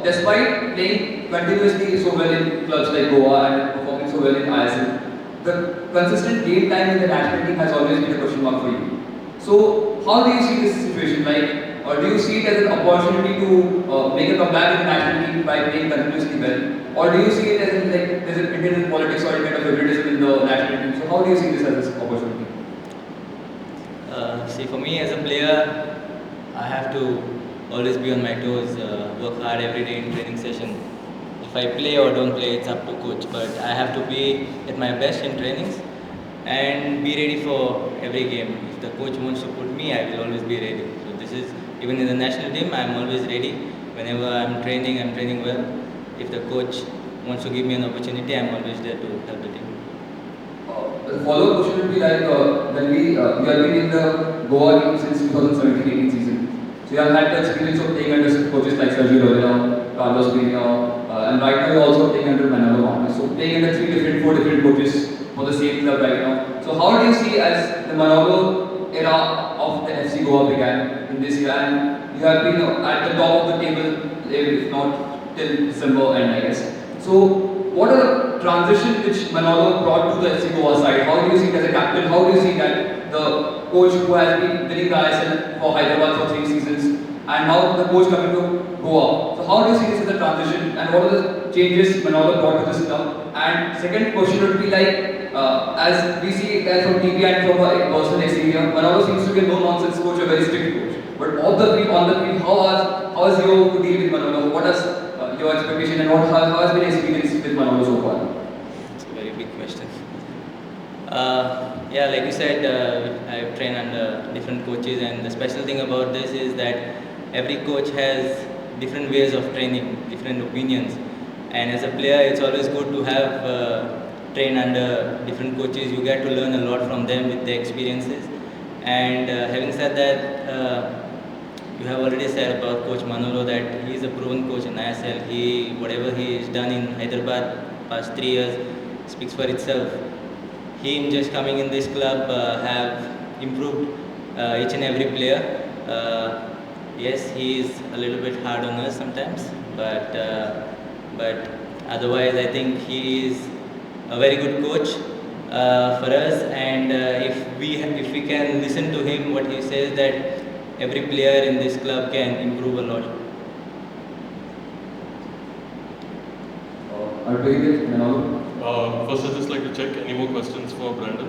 despite playing continuously so well in clubs like Goa and performing so well in ISL, the consistent game time in the national team has always been a question mark for you. So, how do you see this situation? Like, or do you see it as an opportunity to make a comeback in the national team by playing continuously well? Or do you see it as in, like there's an Indian politics or a kind of favoritism in the national team? So, how do you see this as an opportunity? See, for me as a player, I have to always be on my toes, work hard every day in training session. If I play or don't play, it's up to coach. But I have to be at my best in trainings and be ready for every game. If the coach wants to put me, I will always be ready. So this is, even in the national team, I'm always ready. Whenever I'm training well. If the coach wants to give me an opportunity, I'm always there to help the team. The follow-up question would be like, when we have been in the Goa team since 2017-18 season. So you have had the experience of playing under coaches like Sergio Lorena, Carlos Pino, and right now you're also playing under Mano. So playing under four different coaches for the same club right now. So how do you see as the Manolo era of the FC Goa began in this year, and you have been at the top of the table, if not till December end, I guess. So what are the transition which Manolo brought to the FC Goa side? How do you see it as a captain? How do you see that the coach who has been winning the ISL for Hyderabad for 3 seasons and now the coach coming to Goa? So how do you see this as a transition and what are the changes Manolo brought to this club? And second question would be like, as we see it as from TV and from a personal exterior, Manolo seems to be a no-nonsense coach, a very strict coach. But off the field, on the field, how is your to deal with Manolo? What is your expectation and how has been experience with Mano so far? It's a very big question. Yeah, like you said, I've trained under different coaches, and the special thing about this is that every coach has different ways of training, different opinions. And as a player, it's always good to have train under different coaches. You get to learn a lot from them with their experiences. And having said that, you have already said about Coach Manolo that he is a proven coach in ISL. Whatever he has done in Hyderabad past 3 years speaks for itself. Him just coming in this club have improved each and every player. Yes, he is a little bit hard on us sometimes, but otherwise I think he is a very good coach for us. And if we can listen to him, what he says, that every player in this club can improve a lot. First, I'd just like to check any more questions for Brandon.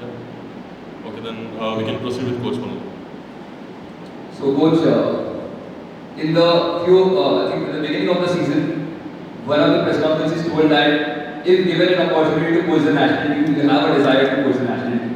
Yeah. Okay, then we can proceed with Coach Mano. So, Coach, in I think in the beginning of the season, one of the press conferences told that if given an opportunity to coach the national team, you have a desire to coach the national team.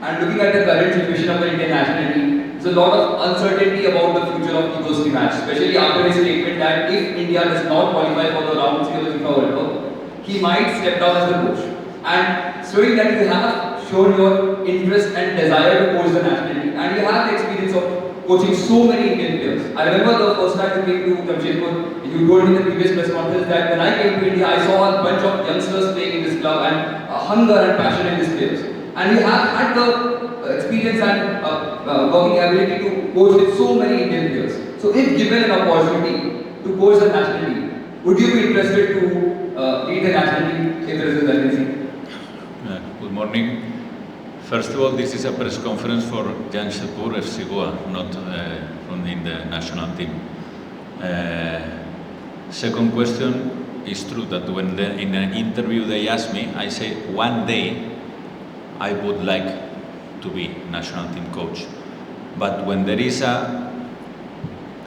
And looking at the current situation of the Indian national team, there's a lot of uncertainty about the future of T20 match, especially after his statement that if India does not qualify for the round 3 of the FIFA World Cup, he might step down as the coach. And showing that you have shown your interest and desire to coach the national team, and you have the experience of coaching so many Indian players. I remember the first time you came to Jamshedpur, you told me in the previous press conference that when I came to India, I saw a bunch of youngsters playing in this club and hunger and passion in these players. And you have had the experience and working ability to coach with so many Indian players. So if given an opportunity to coach the national team, would you be interested to lead the national team if there is a vacancy? Good morning. First of all, this is a press conference for Jamshedpur FC Goa, not from the national team. Second question, is true that when in an interview they asked me, I say one day I would like to be national team coach. But when there is a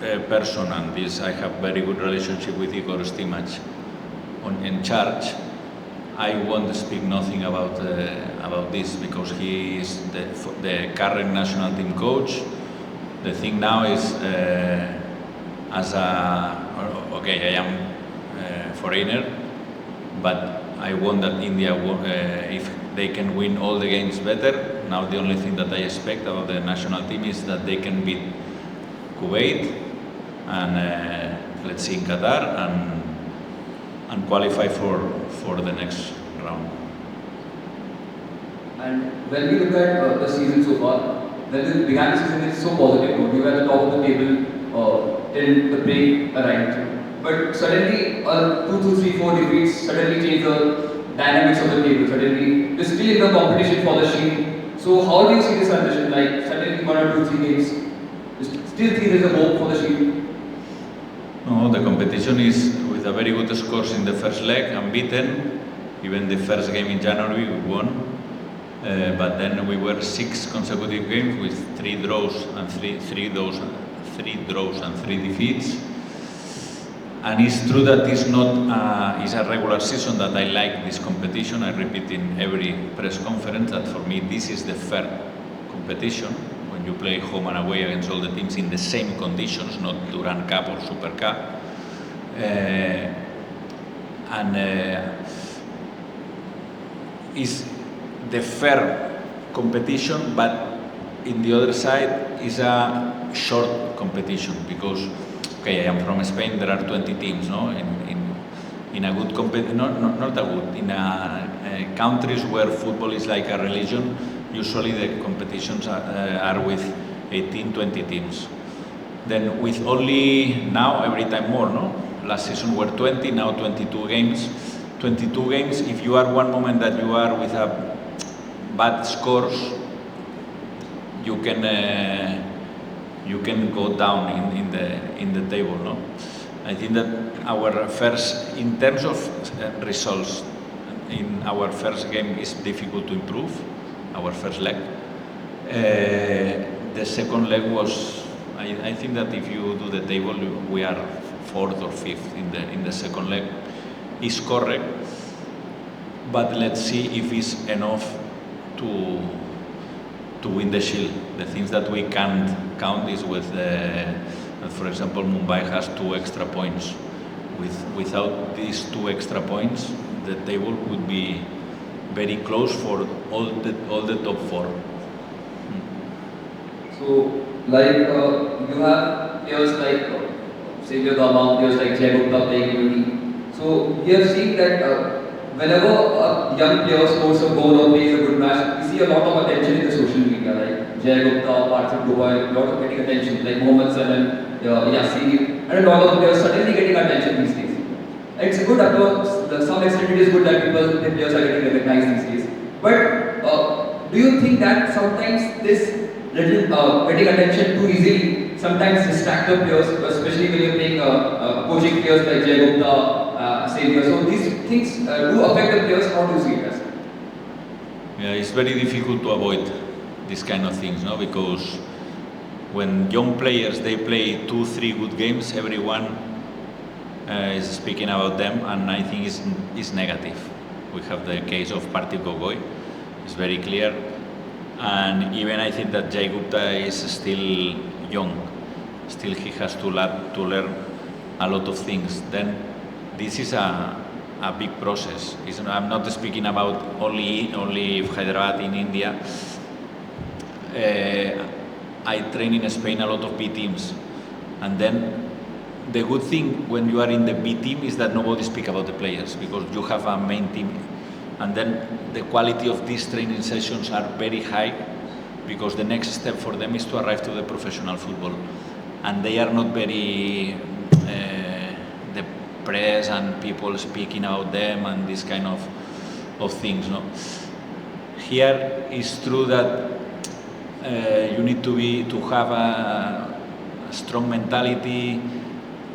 person, and this I have very good relationship with Igor Stimac in charge, I won't speak nothing about this because he is the current national team coach. The thing now is, I am a foreigner, but I want that India, if they can win all the games better. Now the only thing that I expect about the national team is that they can beat Kuwait and let's see in Qatar and qualify for the next round. And when we look at the season so far, when we began the season, it's so positive. We were at the top of the table till the break arrived. But suddenly, 2 to 3, 4 defeats suddenly change the dynamics of the table. Suddenly, you're still in the competition for the shield. So how do you see this transition? Like suddenly 1 or 2, 3 games, you still think there's a hope for the shield? No, the competition is with a very good scores in the first leg, unbeaten. Even the first game in January we won, but then we were 6 consecutive games with 3 draws and three draws and 3 defeats. And it's true that it's not it's a regular season that I like this competition. I repeat in every press conference that for me this is the fair competition when you play home and away against all the teams in the same conditions, not Durand Cup or Super Cup. Is the fair competition, but in the other side is a short competition because, okay, I am from Spain. There are 20 teams, no, in a good competition, not a good, in countries where football is like a religion. Usually the competitions are with 18, 20 teams. Then with only now every time more, no. Last season were 20, now 22 games. 22 games. If you are one moment that you are with a bad scores, you can go down in the table, no. I think that our first, in terms of results, in our first game is difficult to improve. Our first leg. The second leg was, I think that if you do the table, we are 4th or 5th in the second leg. Is correct, but let's see if it's enough to win the shield. The things that we can't count is with, for example, Mumbai has 2 extra points. Without these 2 extra points, the table would be very close for all the top 4. So, like you have players like Xavier Gama, players like Jay Gupta playing in your team. So we have seen that whenever a young player scores a goal or plays a good match, we see a lot of attention in the social media, like Jay Gupta, Parthiv Dubai, a lot of getting attention, like Mohammad Salam, Yasir, and a lot of players suddenly getting attention these days. It's good to some extent. It is good that the players are getting recognized these days. But do you think that sometimes this little getting attention too easily sometimes distract the players, especially when you're playing coaching players like Jay Gupta, Xavier. So these things do affect the players. How do you see it as? Yeah, it's very difficult to avoid these kind of things, no? Because when young players they play 2-3 good games, everyone is speaking about them, and I think it's negative. We have the case of Parthiv Gogoi. It's very clear, and even I think that Jay Gupta is still young. Still, he has to learn a lot of things. Then, this is a big process. I'm not speaking about only Hyderabad in India. I train in Spain a lot of B teams, and then the good thing when you are in the B team is that nobody speaks about the players because you have a main team, and then the quality of these training sessions are very high because the next step for them is to arrive to the professional football, and they are not very the press and people speaking about them and this kind of things. No, here it's true that you need to have a strong mentality,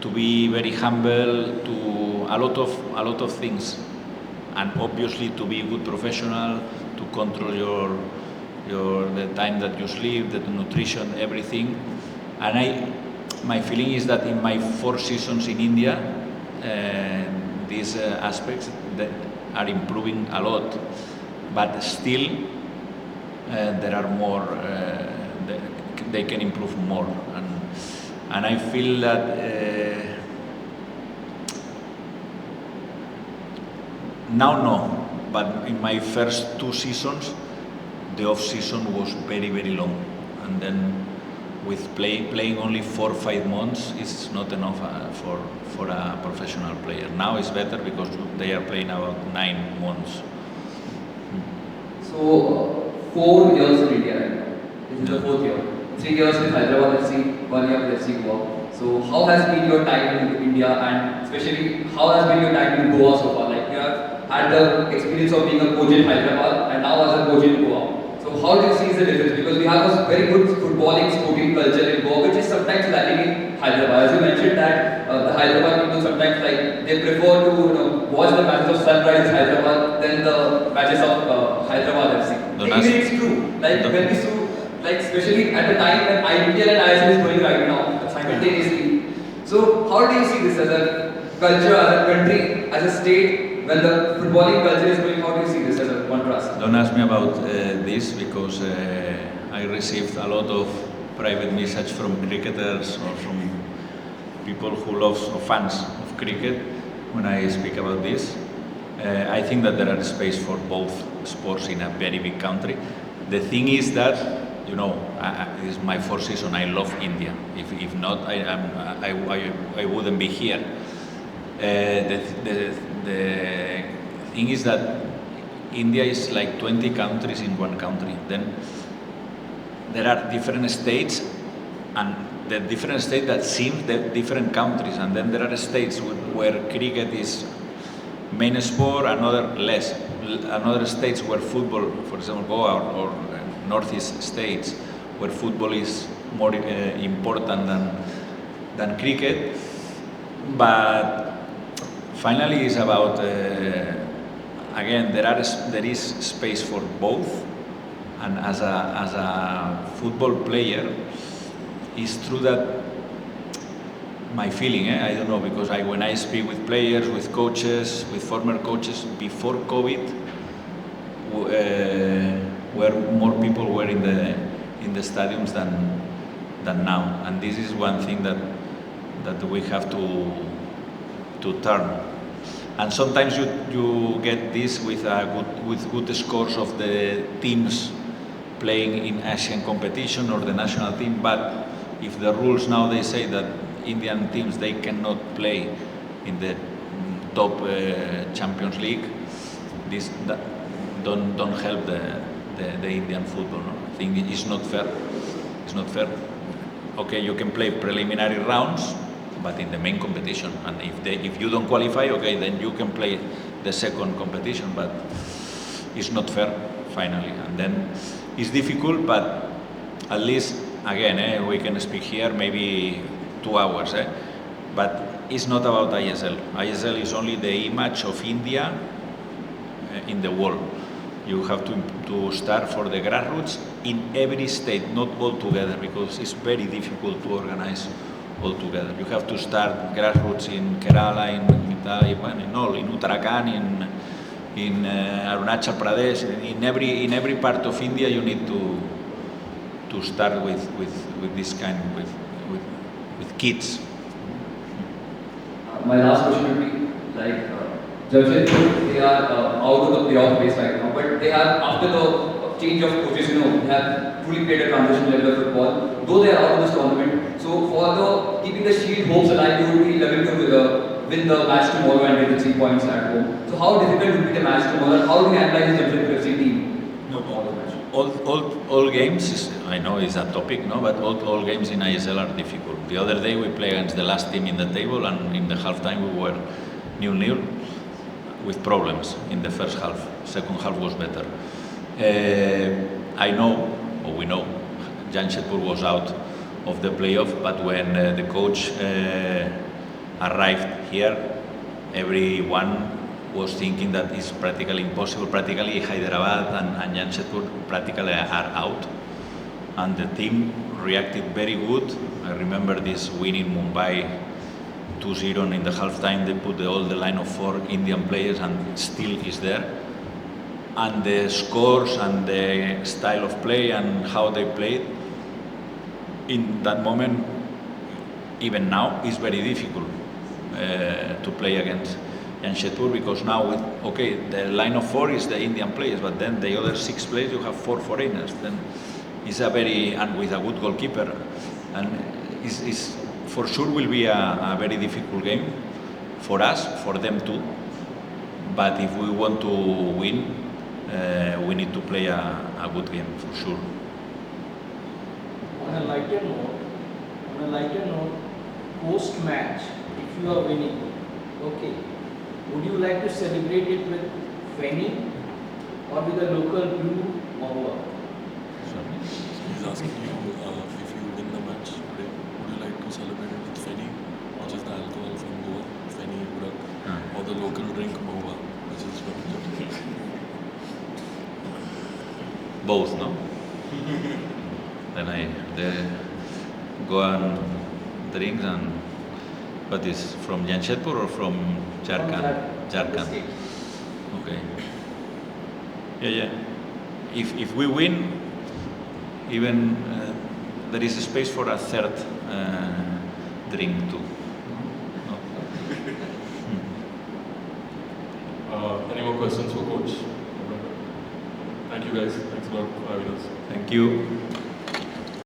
to be very humble, to a lot of things, and obviously to be a good professional, to control the time that you sleep, the nutrition, everything. And my feeling is that in my 4 seasons in India, these aspects that are improving a lot, but still there are more. They can improve more, and I feel that now no, but in my first 2 seasons, the off season was very long, and then with playing only 4 or 5 months is not enough for a professional player. Now it's better because they are playing about 9 months. So 4 years in India right now. This is the 4th year. 3 years with Hyderabad FC, 1 year with FC Goa. So how has been your time in India, and especially how has been your time in Goa so far? Like you have had the experience of being a coach in Hyderabad and now as a coach in Goa. So how do you see the difference? Because we have a very good footballing sporting culture in Goa, which is sometimes lacking in Hyderabad. As you mentioned that the Hyderabad people sometimes like they prefer to watch the matches of Sunrisers Hyderabad than the matches of Hyderabad FC. Don't Even ask- it's true. Like don't- when we saw, like especially at the time when IPL and ISL is going right now simultaneously. So how do you see this as a culture, as a country, as a state? When the footballing culture is going, how do you see this as a contrast? Don't ask me about this because I received a lot of private message from cricketers or from people who love or fans of cricket when I speak about this. I think that there are space for both sports in a very big country. The thing is that this is my fourth season. I love India. If not, I wouldn't be here. The thing is that India is like 20 countries in one country. Then there are different states, and the different states that seem the different countries, and then there are states where cricket is main sport, another less. Another states where football, for example, Goa or northeast states, where football is more important than cricket. But finally, it's about again there is space for both, and as a football player, it's true that my feeling, I don't know, because when I speak with players, with coaches, with former coaches before COVID, where more people were in the stadiums than now, and this is one thing that we have to turn. And sometimes you get this with good scores of the teams playing in Asian competition or the national team, but if the rules now they say that Indian teams they cannot play in the top Champions League, this don't help the Indian football. No? I think it's not fair. It's not fair. Okay, you can play preliminary rounds, but in the main competition, and if you don't qualify, okay, then you can play the second competition, but it's not fair finally, and then it's difficult, but at least again we can speak here maybe 2 hours, but it's not about ISL. ISL is only the image of India in the world. You have to start for the grassroots in every state, not all together, because it's very difficult to organize all together. You have to start grassroots in Kerala, in Uttarakhand, in Arunachal Pradesh, in every part of India. You need to start with this kind with kids. My last question would be like, Jamshedpur, they are out of the playoff race right now, but they have, after the change of coaches, they have truly played a transition level of football, though they are out of this tournament. So for keeping the shield hopes alive, you would be loving to win the match tomorrow and get the 3 points at home. So how difficult would be the match tomorrow, and how do you analyze the Jamshedpur FC team for the match? All games, I know is a topic, no, but all games in ISL are difficult. The other day we played against the last team in the table, and in the halftime we were 0-0 with problems in the first half. Second half was better. I know, or we know, Jamshedpur was out of the playoff, but when the coach arrived here, everyone was thinking that it's practically impossible. Practically Hyderabad and Jamshedpur practically are out, and the team reacted very good. I remember this win in Mumbai, 2-0 in the halftime. They put all the line of 4 Indian players, and still is there. And the scores and the style of play and how they played in that moment, even now, is very difficult to play against Jamshedpur, because now the line of 4 is the Indian players, but then the other 6 players you have 4 foreigners. Then it's and with a good goalkeeper, and it's for sure will be a very difficult game for us, for them too. But if we want to win, we need to play a good game for sure. On a lighter note, post match, if you are winning, okay, would you like to celebrate it with Feni or with a local brew Mahua? He's asking you if you win the match today, would you like to celebrate it with Feni, which is the alcohol from Goa, Feni, Udak, or the local drink Mahua, which is from Japan? Both, no? Then they go and drinks and what is from Jamshedpur or from Jharkhand? Jharkhand. Okay. Yeah. If we win, even there is a space for a third drink too. No? Any more questions for coach? Thank you guys. Thanks a lot for having us. Thank you.